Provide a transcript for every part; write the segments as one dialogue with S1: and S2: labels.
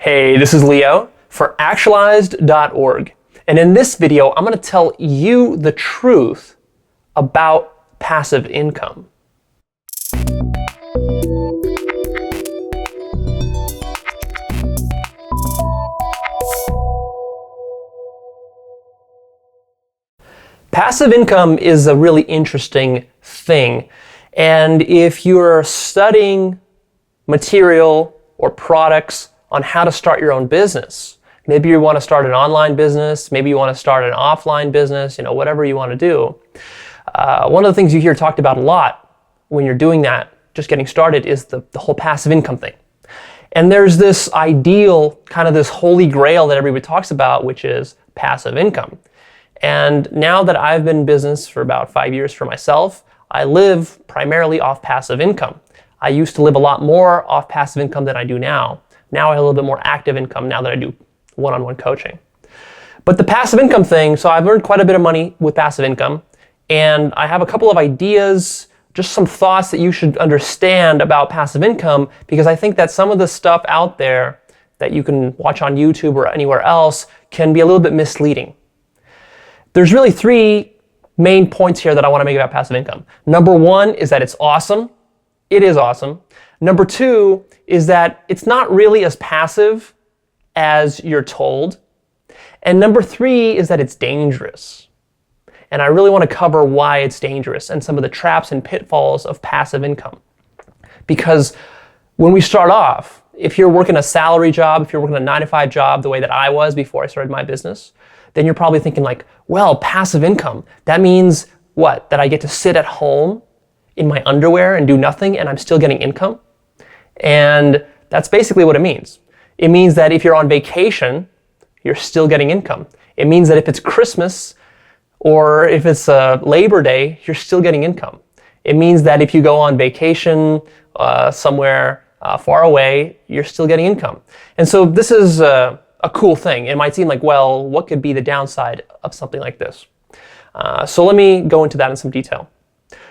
S1: Hey, this is Leo for Actualized.org. And in this video, I'm going to tell you the truth about passive income. Passive income is a really interesting thing. And if you're studying material or products on how to start your own business, maybe you want to start an online business, maybe you want to start an offline business, whatever you want to do. One of the things you hear talked about a lot when you're doing that, just getting started, is the whole passive income thing. And there's this ideal, kind of this holy grail that everybody talks about, which is passive income. And now that I've been in business for about 5 years for myself, I live primarily off passive income. I used to live a lot more off passive income than I do now. Now I have a little bit more active income now that I do one-on-one coaching. But the passive income thing, so I've earned quite a bit of money with passive income, and I have a couple of ideas, just some thoughts that you should understand about passive income, because I think that some of the stuff out there that you can watch on YouTube or anywhere else can be a little bit misleading. There's really three main points here that I want to make about passive income. Number one is that it's awesome. It is awesome. Number two is that it's not really as passive as you're told. And number three is that it's dangerous. And I really want to cover why it's dangerous and some of the traps and pitfalls of passive income. Because when we start off, if you're working a salary job, if you're working a 9-to-5 job the way that I was before I started my business, then you're probably thinking like, well, passive income, that means what? That I get to sit at home in my underwear and do nothing and I'm still getting income? And that's basically what it means. It means that if you're on vacation, you're still getting income. It means that if it's Christmas or if it's Labor Day, you're still getting income. It means that if you go on vacation somewhere far away, you're still getting income. And so this is a cool thing. It might seem like, well, what could be the downside of something like this? So let me go into that in some detail.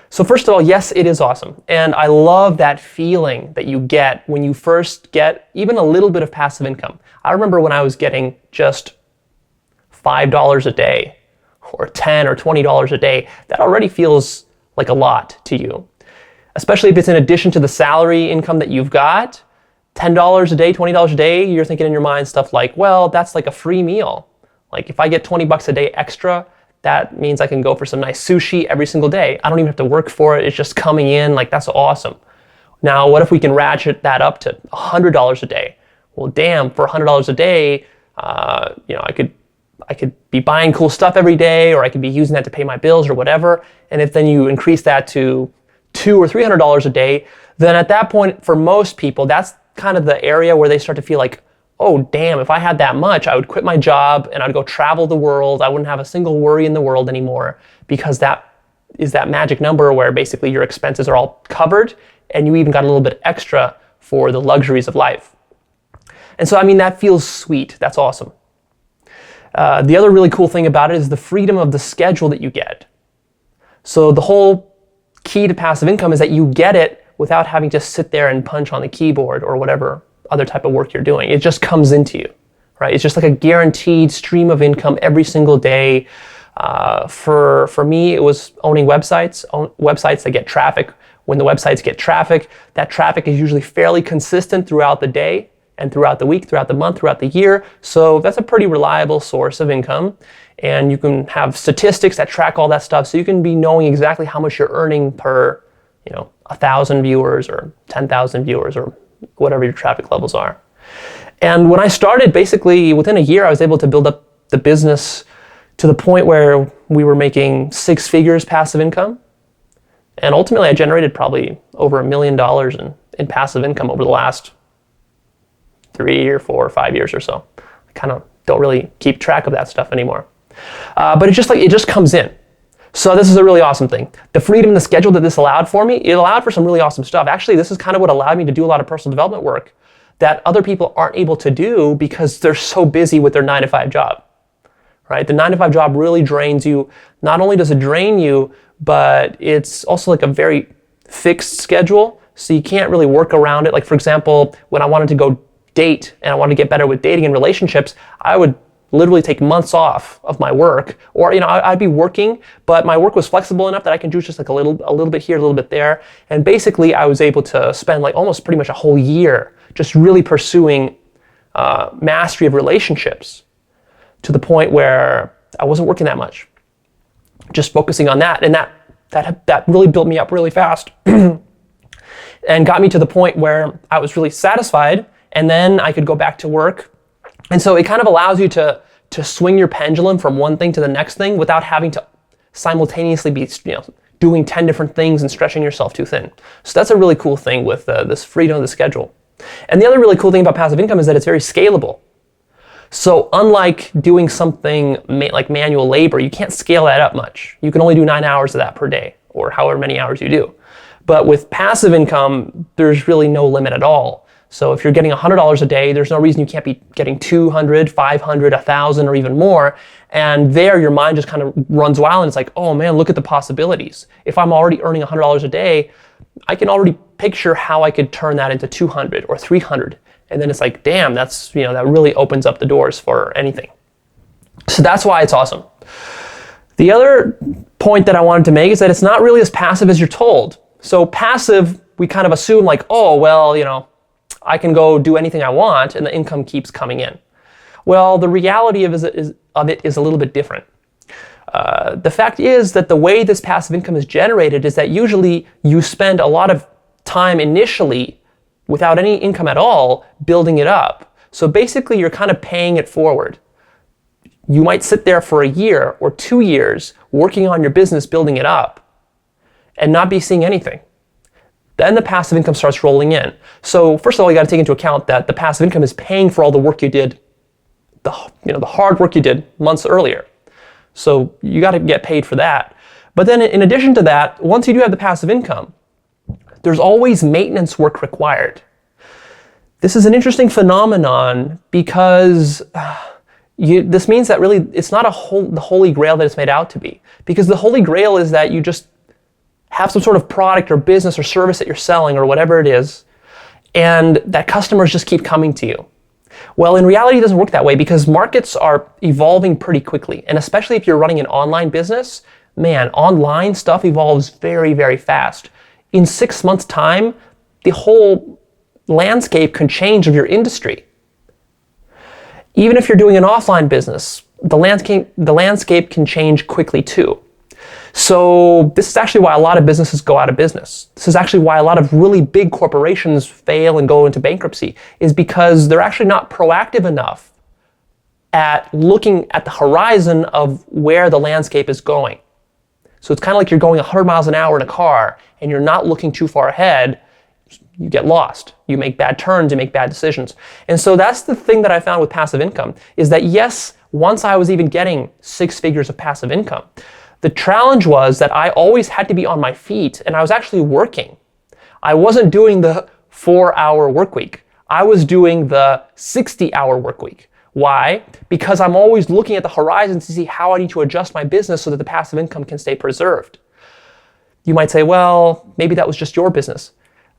S1: So first of all, yes, it is awesome. And I love that feeling that you get when you first get even a little bit of passive income. I remember when I was getting just $5 a day or $10 or $20 a day, that already feels like a lot to you. Especially if it's in addition to the salary income that you've got. $10 a day, $20 a day, you're thinking in your mind stuff like, well, that's like a free meal. Like if I get 20 bucks a day extra, that means I can go for some nice sushi every single day. I don't even have to work for it. It's just coming in. Like, that's awesome. Now, what if we can ratchet that up to $100 a day? Well, damn, for $100 a day, I could be buying cool stuff every day, or I could be using that to pay my bills or whatever. And if then you increase that to $200 or $300 a day, then at that point, for most people, that's kind of the area where they start to feel like, oh, damn, if I had that much, I would quit my job and I'd go travel the world. I wouldn't have a single worry in the world anymore, because that is that magic number where basically your expenses are all covered and you even got a little bit extra for the luxuries of life. And so, that feels sweet. That's awesome. The other really cool thing about it is the freedom of the schedule that you get. So the whole key to passive income is that you get it without having to sit there and punch on the keyboard or whatever other type of work you're doing. It just comes into you, right? It's just like a guaranteed stream of income every single day. For me, it was owning websites that get traffic. When the websites get traffic, that traffic is usually fairly consistent throughout the day and throughout the week, throughout the month, throughout the year. So that's a pretty reliable source of income. And you can have statistics that track all that stuff. So you can be knowing exactly how much you're earning per, 1,000 viewers or 10,000 viewers or whatever your traffic levels are. And when I started, basically within a year, I was able to build up the business to the point where we were making 6 figures passive income. And ultimately, I generated probably over $1 million in passive income over the last 3 or 4 or 5 years or so. I kind of don't really keep track of that stuff anymore. But it just comes in. So this is a really awesome thing. The freedom and the schedule that this allowed for me, it allowed for some really awesome stuff. Actually, this is kind of what allowed me to do a lot of personal development work that other people aren't able to do because they're so busy with their 9-to-5 job, right? The 9-to-5 job really drains you. Not only does it drain you, but it's also like a very fixed schedule. So you can't really work around it. Like, for example, when I wanted to go date and I wanted to get better with dating and relationships, I would literally take months off of my work, or I'd be working, but my work was flexible enough that I can do just like a little bit here, a little bit there, and basically I was able to spend like almost pretty much a whole year just really pursuing mastery of relationships, to the point where I wasn't working that much, just focusing on that, and that really built me up really fast and got me to the point where I was really satisfied, and then I could go back to work. And so it kind of allows you to swing your pendulum from one thing to the next thing without having to simultaneously be doing 10 different things and stretching yourself too thin. So that's a really cool thing with this freedom of the schedule. And the other really cool thing about passive income is that it's very scalable. So unlike doing something like manual labor, you can't scale that up much. You can only do 9 hours of that per day, or however many hours you do. But with passive income, there's really no limit at all. So if you're getting $100 a day, there's no reason you can't be getting 200, 500, 1,000, or even more. And there your mind just kind of runs wild and it's like, oh man, look at the possibilities. If I'm already earning $100 a day, I can already picture how I could turn that into 200 or 300. And then it's like, damn, that's, that really opens up the doors for anything. So that's why it's awesome. The other point that I wanted to make is that it's not really as passive as you're told. So passive, we kind of assume like, oh, well, I can go do anything I want and the income keeps coming in. Well, the reality of it is a little bit different. The fact is that the way this passive income is generated is that usually you spend a lot of time initially without any income at all building it up. So basically you're kind of paying it forward. You might sit there for a year or 2 years working on your business, building it up, and not be seeing anything. Then the passive income starts rolling in. So first of all, you got to take into account that the passive income is paying for all the work you did, the hard work you did months earlier. So you got to get paid for that. But then in addition to that, once you do have the passive income, there's always maintenance work required. This is an interesting phenomenon because this means that really it's not the holy grail that it's made out to be. Because the holy grail is that you just have some sort of product or business or service that you're selling or whatever it is, and that customers just keep coming to you. Well, in reality, it doesn't work that way because markets are evolving pretty quickly. And especially if you're running an online business, man, online stuff evolves very, very fast. In 6 months' time, the whole landscape can change of your industry. Even if you're doing an offline business, the landscape can change quickly too. So this is actually why a lot of businesses go out of business. This is actually why a lot of really big corporations fail and go into bankruptcy, is because they're actually not proactive enough at looking at the horizon of where the landscape is going. So it's kind of like you're going 100 miles an hour in a car and you're not looking too far ahead. You get lost. You make bad turns, you make bad decisions. And so that's the thing that I found with passive income, is that yes, once I was even getting 6 figures of passive income, the challenge was that I always had to be on my feet and I was actually working. I wasn't doing the 4-hour work week. I was doing the 60-hour work week. Why? Because I'm always looking at the horizon to see how I need to adjust my business so that the passive income can stay preserved. You might say, well, maybe that was just your business.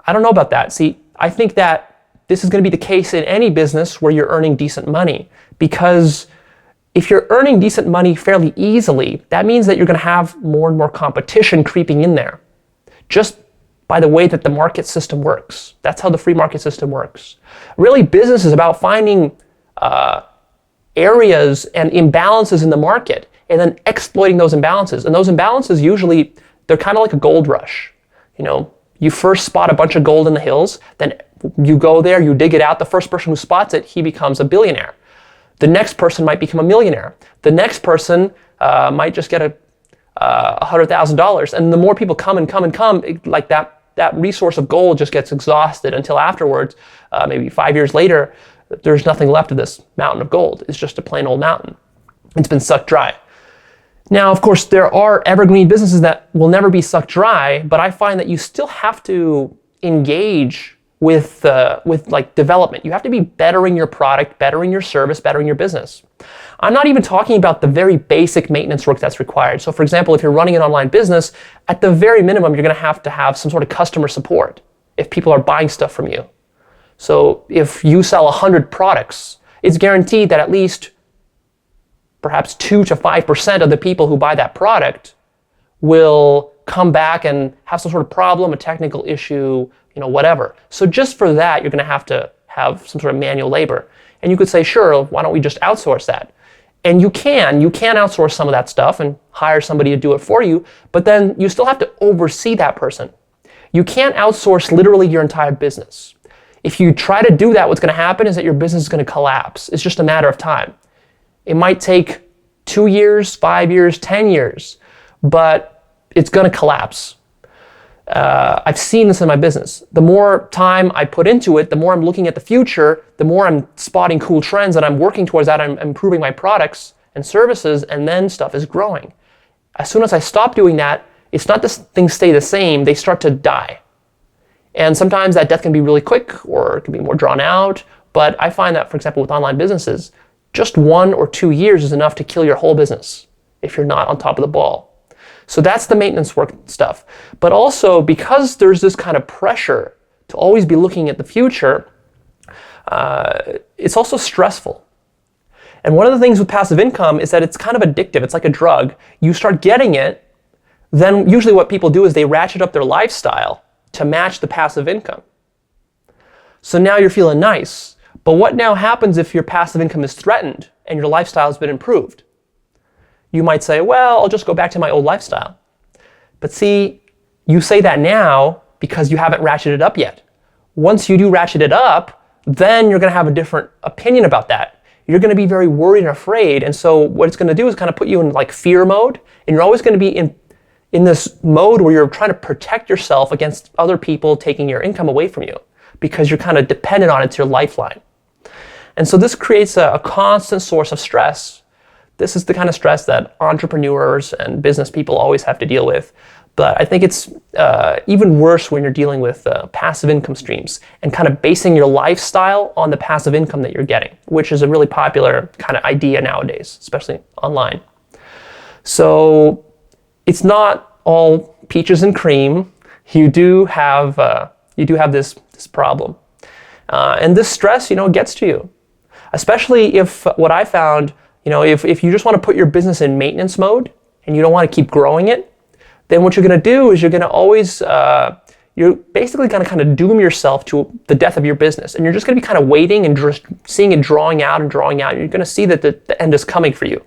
S1: I don't know about that. See, I think that this is going to be the case in any business where you're earning decent money, because if you're earning decent money fairly easily, that means that you're going to have more and more competition creeping in there, just by the way that the market system works. That's how the free market system works. Really, business is about finding areas and imbalances in the market and then exploiting those imbalances. And those imbalances usually, they're kind of like a gold rush. You first spot a bunch of gold in the hills, then you go there, you dig it out. The first person who spots it, he becomes a billionaire. The next person might become a millionaire. The next person might just get $100,000. And the more people come, like that resource of gold just gets exhausted until afterwards, maybe 5 years later, there's nothing left of this mountain of gold. It's just a plain old mountain. It's been sucked dry. Now, of course, there are evergreen businesses that will never be sucked dry, but I find that you still have to engage with like development. You have to be bettering your product, bettering your service, bettering your business. I'm not even talking about the very basic maintenance work that's required. So for example, if you're running an online business, at the very minimum, you're going to have some sort of customer support if people are buying stuff from you. So if you sell 100 products, it's guaranteed that at least perhaps 2 to 5% of the people who buy that product will come back and have some sort of problem, a technical issue, whatever. So just for that, you're going to have some sort of manual labor. And you could say, sure, why don't we just outsource that? And you can outsource some of that stuff and hire somebody to do it for you, but then you still have to oversee that person. You can't outsource literally your entire business. If you try to do that, what's going to happen is that your business is going to collapse. It's just a matter of time. It might take 2 years, 5 years, 10 years, but it's going to collapse. I've seen this in my business. The more time I put into it, the more I'm looking at the future, the more I'm spotting cool trends that I'm working towards that, I'm improving my products and services, and then stuff is growing. As soon as I stop doing that, it's not that things stay the same, they start to die. And sometimes that death can be really quick or it can be more drawn out, but I find that, for example, with online businesses, just 1 or 2 years is enough to kill your whole business if you're not on top of the ball. So that's the maintenance work stuff. But also, because there's this kind of pressure to always be looking at the future, it's also stressful. And one of the things with passive income is that it's kind of addictive. It's like a drug. You start getting it, then usually what people do is they ratchet up their lifestyle to match the passive income. So now you're feeling nice. But what now happens if your passive income is threatened and your lifestyle has been improved? You might say, well, I'll just go back to my old lifestyle. But see, you say that now because you haven't ratcheted it up yet. Once you do ratchet it up, then you're going to have a different opinion about that. You're going to be very worried and afraid. And so what it's going to do is kind of put you in like fear mode. And you're always going to be in this mode where you're trying to protect yourself against other people taking your income away from you because you're kind of dependent on it. It's your lifeline. And so this creates a constant source of stress. This is the kind of stress that entrepreneurs and business people always have to deal with. But I think it's even worse when you're dealing with passive income streams and kind of basing your lifestyle on the passive income that you're getting, which is a really popular kind of idea nowadays, especially online. So it's not all peaches and cream. You do have this problem. And this stress, gets to you. Especially if what I found, if you just want to put your business in maintenance mode and you don't want to keep growing it, then what you're going to do is you're going to always, you're basically going to kind of doom yourself to the death of your business. And you're just going to be kind of waiting and just seeing it drawing out and drawing out. You're going to see that the end is coming for you.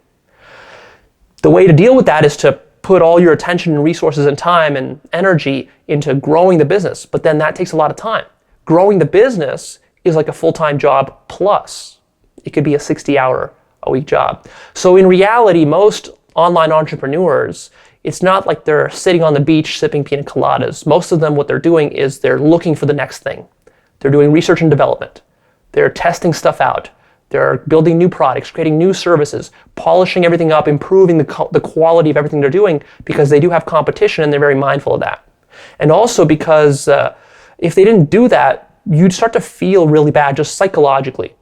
S1: The way to deal with that is to put all your attention and resources and time and energy into growing the business. But then that takes a lot of time. Growing the business is like a full-time job plus. It could be a 60-hour-a-week job. So in reality, most online entrepreneurs, it's not like they're sitting on the beach sipping pina coladas. Most of them, what they're doing is they're looking for the next thing. They're doing research and development. They're testing stuff out. They're building new products, creating new services, polishing everything up, improving the quality of everything they're doing because they do have competition and they're very mindful of that. And also because if they didn't do that, you'd start to feel really bad just psychologically.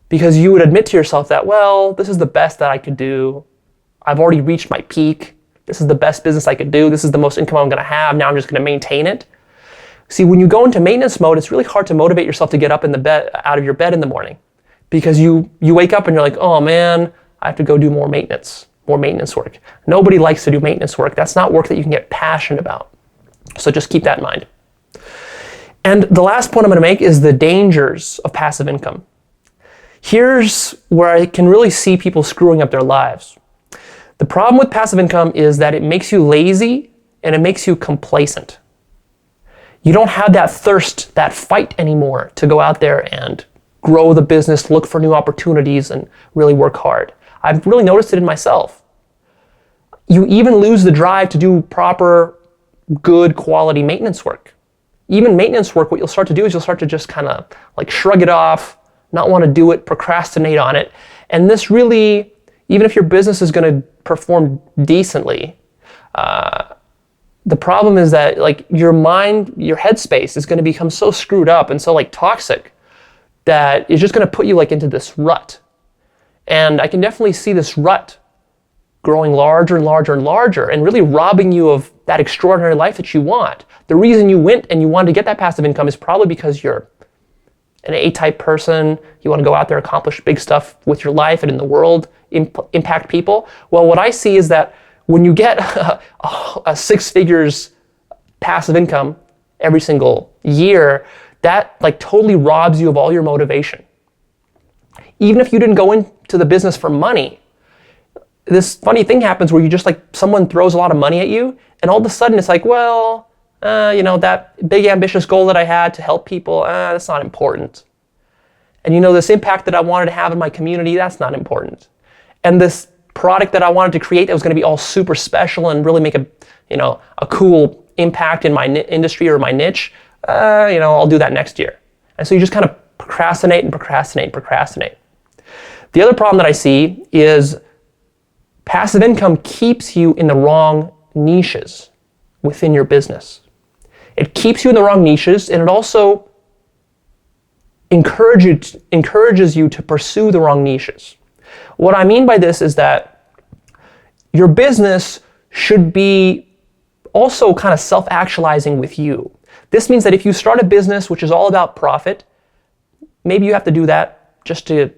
S1: Because you would admit to yourself that, well, this is the best that I could do. I've already reached my peak. This is the best business I could do. This is the most income I'm going to have. Now I'm just going to maintain it. See, when you go into maintenance mode, it's really hard to motivate yourself to get up out of your bed in the morning. Because you wake up and you're like, oh man, I have to go do more maintenance work. Nobody likes to do maintenance work. That's not work that you can get passionate about. So just keep that in mind. And the last point I'm going to make is the dangers of passive income. Here's where I can really see people screwing up their lives. The problem with passive income is that it makes you lazy and it makes you complacent. You don't have that thirst, that fight anymore to go out there and grow the business, look for new opportunities, and really work hard. I've really noticed it in myself. You even lose the drive to do proper, good quality maintenance work. Even maintenance work, what you'll start to do is you'll start to just kind of like shrug it off, not want to do it, procrastinate on it. And this really, even if your business is going to perform decently, the problem is that like your mind, your headspace is going to become so screwed up and so like toxic that it's just going to put you like into this rut. And I can definitely see this rut growing larger and larger and larger and really robbing you of that extraordinary life that you want. The reason you went and you wanted to get that passive income is probably because you're an A-type person, you want to go out there, accomplish big stuff with your life and in the world, impact people. Well, what I see is that when you get a six figures passive income every single year, that like totally robs you of all your motivation. Even if you didn't go into the business for money, this funny thing happens where you just like, someone throws a lot of money at you, and all of a sudden it's like, well, that big ambitious goal that I had to help people, that's not important. And this impact that I wanted to have in my community, that's not important. And this product that I wanted to create that was going to be all super special and really make a cool impact in my industry or my niche, I'll do that next year. And so you just kind of procrastinate and procrastinate and procrastinate. The other problem that I see is passive income keeps you in the wrong niches within your business. It keeps you in the wrong niches, and it also encourages you to pursue the wrong niches. What I mean by this is that your business should be also kind of self-actualizing with you. This means that if you start a business which is all about profit, maybe you have to do that just to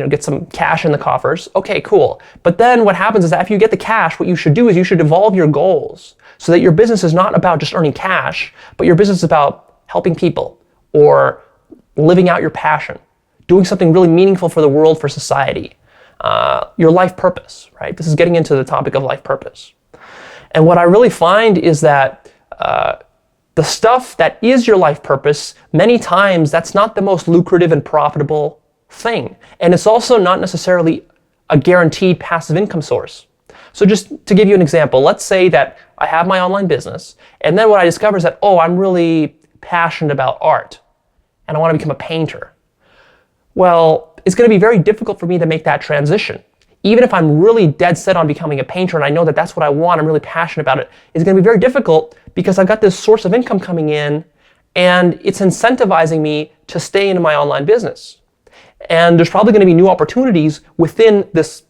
S1: get some cash in the coffers. Okay, cool. But then what happens is that if you get the cash, what you should do is you should evolve your goals so that your business is not about just earning cash, but your business is about helping people or living out your passion, doing something really meaningful for the world, for society, your life purpose, right? This is getting into the topic of life purpose. And what I really find is that the stuff that is your life purpose, many times that's not the most lucrative and profitable thing. And it's also not necessarily a guaranteed passive income source. So just to give you an example, let's say that I have my online business, and then what I discover is that, I'm really passionate about art, and I want to become a painter. Well, it's going to be very difficult for me to make that transition. Even if I'm really dead set on becoming a painter and I know that that's what I want, I'm really passionate about it, it's going to be very difficult because I've got this source of income coming in and it's incentivizing me to stay in my online business. And there's probably going to be new opportunities within this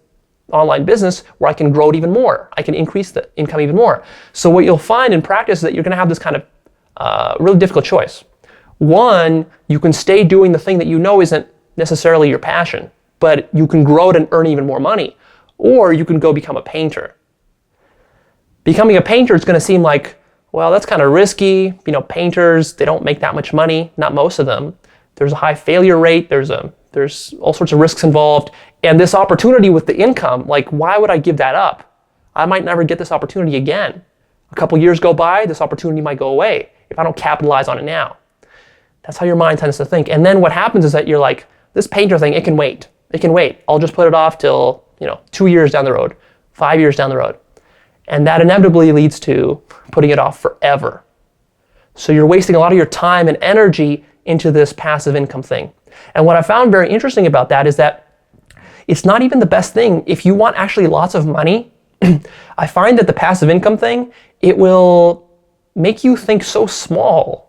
S1: online business where I can grow it even more. I can increase the income even more. So what you'll find in practice is that you're going to have this kind of really difficult choice. One, you can stay doing the thing that you know isn't necessarily your passion, but you can grow it and earn even more money. Or you can go become a painter. Becoming a painter is going to seem like, well, that's kind of risky. Painters, they don't make that much money, not most of them. There's a high failure rate. There's all sorts of risks involved. And this opportunity with the income, like, why would I give that up? I might never get this opportunity again. A couple years go by, this opportunity might go away if I don't capitalize on it now. That's how your mind tends to think. And then what happens is that you're like, this painter thing, it can wait. It can wait. I'll just put it off till, 2 years down the road, 5 years down the road. And that inevitably leads to putting it off forever. So you're wasting a lot of your time and energy into this passive income thing. And what I found very interesting about that is that it's not even the best thing. If you want actually lots of money, I find that the passive income thing, it will make you think so small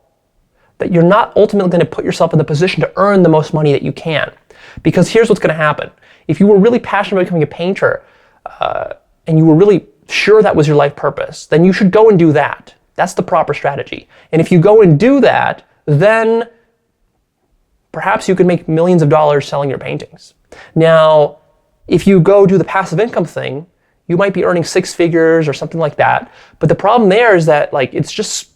S1: that you're not ultimately going to put yourself in the position to earn the most money that you can. Because here's what's going to happen. If you were really passionate about becoming a painter and you were really sure that was your life purpose, then you should go and do that. That's the proper strategy. And if you go and do that, then perhaps you could make millions of dollars selling your paintings. Now, if you go do the passive income thing, you might be earning six figures or something like that. But the problem there is that it's just,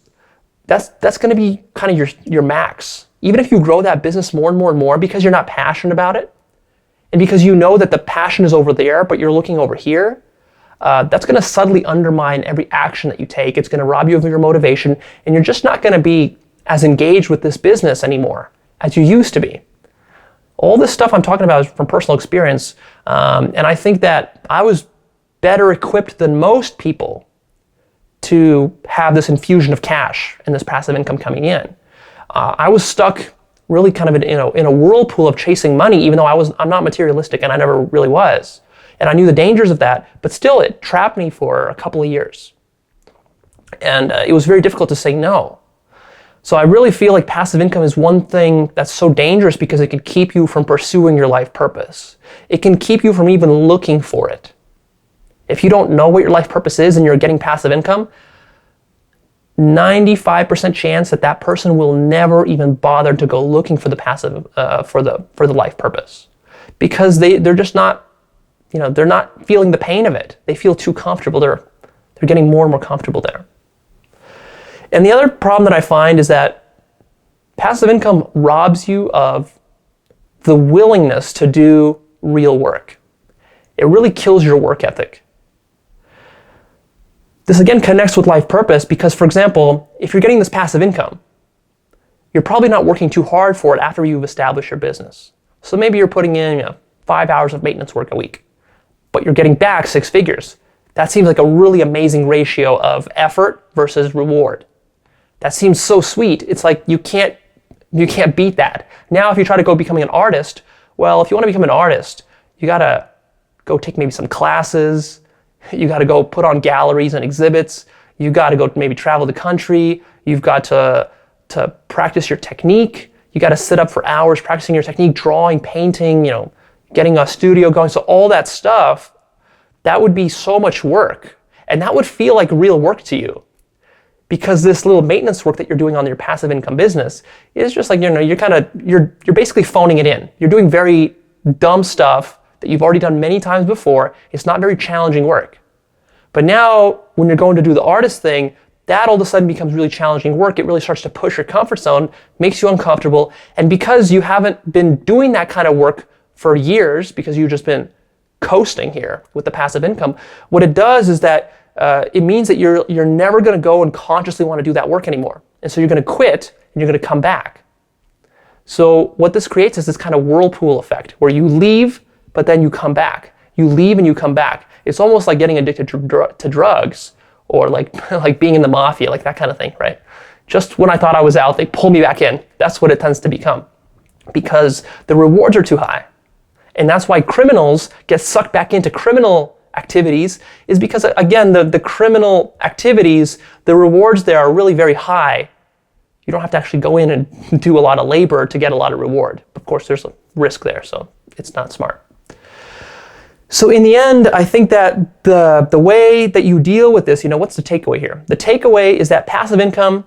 S1: that's going to be kind of your max. Even if you grow that business more and more and more because you're not passionate about it, and because you know that the passion is over there, but you're looking over here, that's going to subtly undermine every action that you take. It's going to rob you of your motivation, and you're just not going to be as engaged with this business anymore as you used to be. All this stuff I'm talking about is from personal experience, and I think that I was better equipped than most people to have this infusion of cash and this passive income coming in. I was stuck really kind of in a whirlpool of chasing money, even though I'm not materialistic and I never really was. And I knew the dangers of that, but still it trapped me for a couple of years. And it was very difficult to say no. So I really feel like passive income is one thing that's so dangerous because it can keep you from pursuing your life purpose. It can keep you from even looking for it. If you don't know what your life purpose is and you're getting passive income, 95% chance that that person will never even bother to go looking for the passive, for the life purpose, because they're just not, they're not feeling the pain of it. They feel too comfortable. They're getting more and more comfortable there. And the other problem that I find is that passive income robs you of the willingness to do real work. It really kills your work ethic. This again connects with life purpose because, for example, if you're getting this passive income, you're probably not working too hard for it after you've established your business. So maybe you're putting in 5 hours of maintenance work a week, but you're getting back 6 figures. That seems like a really amazing ratio of effort versus reward. That seems so sweet. It's like you can't beat that. Now, if you try to go becoming an artist, well, if you want to become an artist, you got to go take maybe some classes. You got to go put on galleries and exhibits. You got to go maybe travel the country. You've got to practice your technique. You got to sit up for hours practicing your technique, drawing, painting, getting a studio going. So all that stuff, that would be so much work. And that would feel like real work to you. Because this little maintenance work that you're doing on your passive income business is just like, you're basically phoning it in. You're doing very dumb stuff that you've already done many times before. It's not very challenging work. But now, when you're going to do the artist thing, that all of a sudden becomes really challenging work. It really starts to push your comfort zone, makes you uncomfortable. And because you haven't been doing that kind of work for years, because you've just been coasting here with the passive income, what it does is that it means that you're never going to go and consciously want to do that work anymore. And so you're going to quit and you're going to come back. So what this creates is this kind of whirlpool effect where you leave, but then you come back. You leave and you come back. It's almost like getting addicted to drugs, or like being in the mafia, like that kind of thing, right? Just when I thought I was out, they pull me back in. That's what it tends to become, because the rewards are too high. And that's why criminals get sucked back into criminal activities, is because, again, the criminal activities, the rewards there are really very high. You don't have to actually go in and do a lot of labor to get a lot of reward. Of course, there's a risk there, so it's not smart. So in the end, I think that the way that you deal with this, what's the takeaway here? The takeaway is that passive income,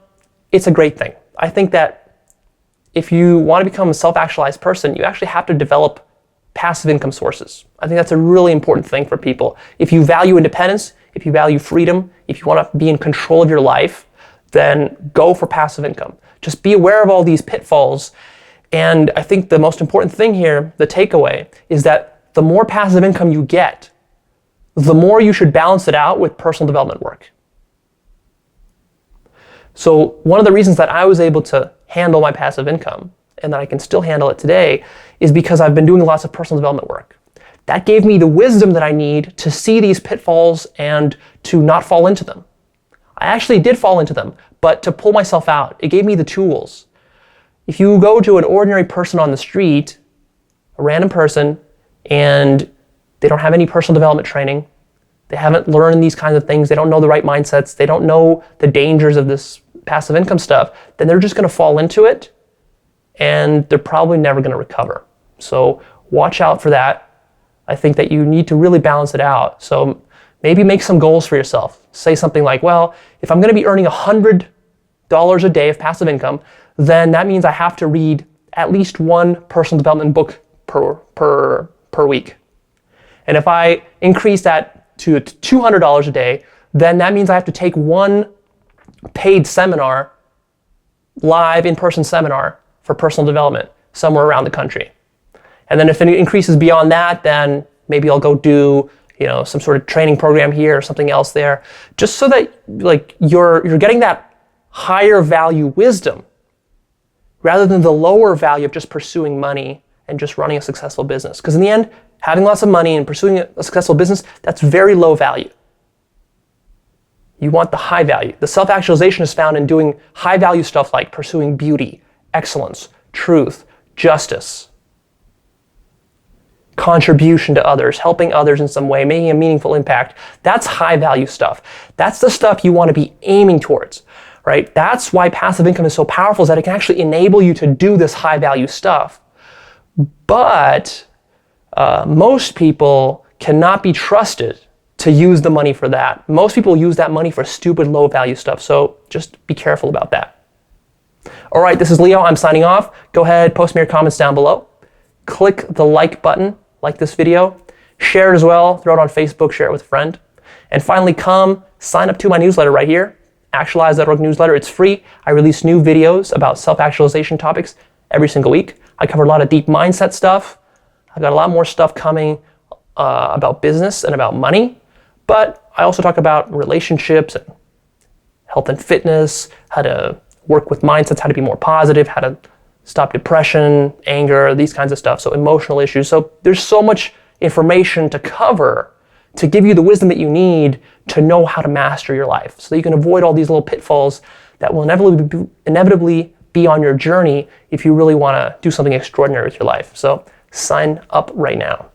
S1: it's a great thing. I think that if you want to become a self-actualized person, you actually have to develop passive income sources. I think that's a really important thing for people. If you value independence, if you value freedom, if you want to be in control of your life, then go for passive income. Just be aware of all these pitfalls. And I think the most important thing here, the takeaway, is that the more passive income you get, the more you should balance it out with personal development work. So one of the reasons that I was able to handle my passive income, and that I can still handle it today, is because I've been doing lots of personal development work. That gave me the wisdom that I need to see these pitfalls and to not fall into them. I actually did fall into them, but to pull myself out, it gave me the tools. If you go to an ordinary person on the street, a random person, and they don't have any personal development training, they haven't learned these kinds of things, they don't know the right mindsets, they don't know the dangers of this passive income stuff, then they're just going to fall into it, and they're probably never going to recover. So watch out for that. I think that you need to really balance it out. So maybe make some goals for yourself. Say something like, well, if I'm going to be earning $100 a day of passive income, then that means I have to read at least one personal development book per week. And if I increase that to $200 a day, then that means I have to take one paid seminar, live in-person seminar for personal development somewhere around the country. And then if it increases beyond that, then maybe I'll go do some sort of training program here or something else there, just so that you're getting that higher value wisdom rather than the lower value of just pursuing money and just running a successful business. Because in the end, having lots of money and pursuing a successful business, that's very low value. You want the high value. The self-actualization is found in doing high value stuff like pursuing beauty, excellence, truth, justice, contribution to others, helping others in some way, making a meaningful impact. That's high value stuff. That's the stuff you want to be aiming towards, right? That's why passive income is so powerful, is that it can actually enable you to do this high value stuff. But most people cannot be trusted to use the money for that. Most people use that money for stupid low value stuff, so just be careful about that. All right, this is Leo. I'm signing off. Go ahead, post me your comments down below. Click the like button, like this video. Share it as well. Throw it on Facebook, share it with a friend. And finally, come sign up to my newsletter right here, Actualized.org newsletter. It's free. I release new videos about self-actualization topics every single week. I cover a lot of deep mindset stuff. I've got a lot more stuff coming about business and about money. But I also talk about relationships and health and fitness, how to work with mindsets, how to be more positive, how to stop depression, anger, these kinds of stuff. So emotional issues. So there's so much information to cover to give you the wisdom that you need to know how to master your life so that you can avoid all these little pitfalls that will inevitably be on your journey if you really want to do something extraordinary with your life. So sign up right now.